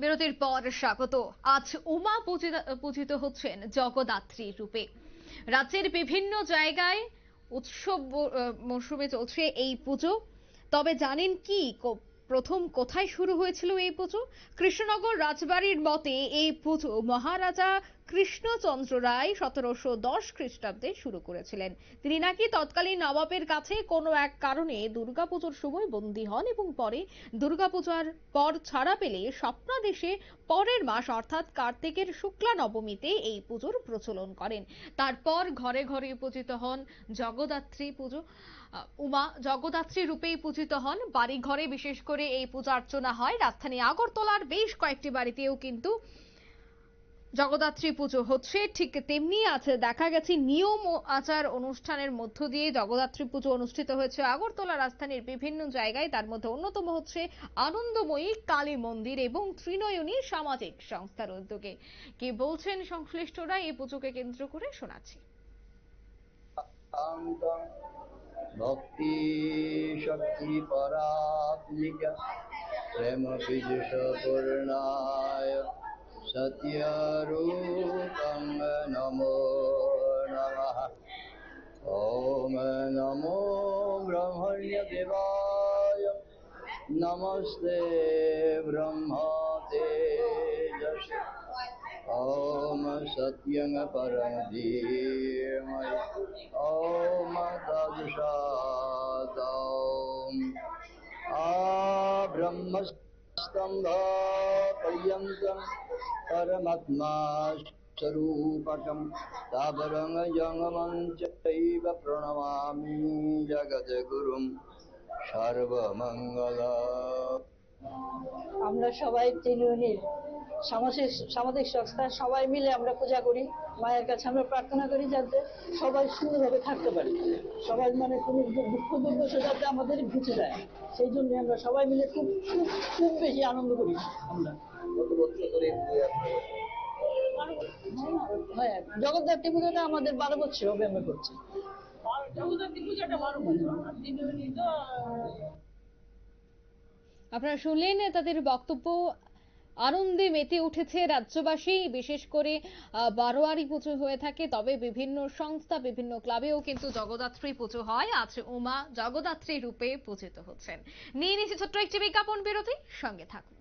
বিরতির পর স্বাগত। আজ উমা পূজিত হচ্ছেন জগদ্ধাত্রী রূপে। রাজ্যের বিভিন্ন জায়গায় উৎসব মরশুমে চলছে এই পুজো। তবে জানেন কি প্রথম কোথায় শুরু হয়েছিল এই পুজো? কৃষ্ণনগর রাজবাড়ির মতে এই পুজো মহারাজা কৃষ্ণচন্দ্র রায় 1710 খ্রিস্টাব্দে শুরু করেছিলেন। তিনি নাকি তৎকালীন নবাবের কাছে কোনো এক কারণে দুর্গাপুজোর সময় বন্দী হন এবং পরে দুর্গাপূজার পর ছাড়া পেলে স্বপ্নাদেশে পরের মাস অর্থাৎ কার্তিকের শুক্লা নবমীতে এই পুজোর প্রচলন করেন। তারপর ঘরে ঘরে পূজিত হন জগদ্ধাত্রী পুজো। উমা জগদ্ধাত্রী রূপেই পূজিত হন। বাড়ি ঘরে বিশেষ করে এই পূজা অর্চনা হয়। রাজধানী আগরতলার বেশ কয়েকটি বাড়িতেও কিন্তু জগদ্ধাত্রী পুজো হচ্ছে। ঠিক তেমনি আছে দেখা গেছে নিয়ম ও আচার অনুষ্ঠানের মধ্য দিয়ে জগদ্ধাত্রী পুজো অনুষ্ঠিত হয়েছে আগরতলা রাজধানীর বিভিন্ন জায়গায়। তার মধ্যে অন্যতম হচ্ছে আনন্দময়ী কালী মন্দির এবং ত্রিনয়নী সামাজিক সংস্থার উদ্যোগে। কি বলছেন সংশ্লিষ্টরা এই পুজোকে কেন্দ্র করে শোনাচ্ছি। ভক্তি শক্তি পরাত্মিকা প্রেম পীযুষ পূর্ণায় সত্যরূপং নমো নমঃ। ওম নমো ব্রহ্মণ্যদেবায় নমস্তে ব্রহ্মতে যশ। ओम सत्यं परं धीमहि ओम तत्सत्। ब्रह्मस्तंभ पर्यन्तं परमात्मा स्वरूपकं तावरं जंगमं चैव प्रणमामि जगद्गुरुं सर्वमंगल। আমরা সবাই ত্রিনয়নীর সামাজিক সংস্থা সবাই মিলে আমরা পূজা করি। মায়ের কাছে আমরা প্রার্থনা করি যাতে সবাই সুন্দরভাবে থাকতে পারে, সবাই মানে কোনো দুঃখ দুর্দশা যাতে আমাদের ঘুচে যায়, সেই জন্য আমরা সবাই মিলে খুব খুব খুব বেশি আনন্দ করি। আমরা হ্যাঁ, জগদ্ধাত্রী পুজোটা আমাদের 12 বছর হবে আমরা করছি। জগদ্ধাত্রী পুজোটা 12 বছর। আপনারা শুনলেন তাদের বক্তব্য। আনন্দে মেতে উঠেছে রাজ্যবাসী। বিশেষ করে বারোয়ারি পুজো হয়ে থাকে, তবে বিভিন্ন সংস্থা বিভিন্ন ক্লাবেও কিন্তু জগদ্ধাত্রী পুজো হয়। আজ উমা জগদ্ধাত্রী রূপে পূজিত হচ্ছেন। নিয়ে নিচ্ছে ছোট্ট একটি বিজ্ঞাপন বিরতি, সঙ্গে থাকুন।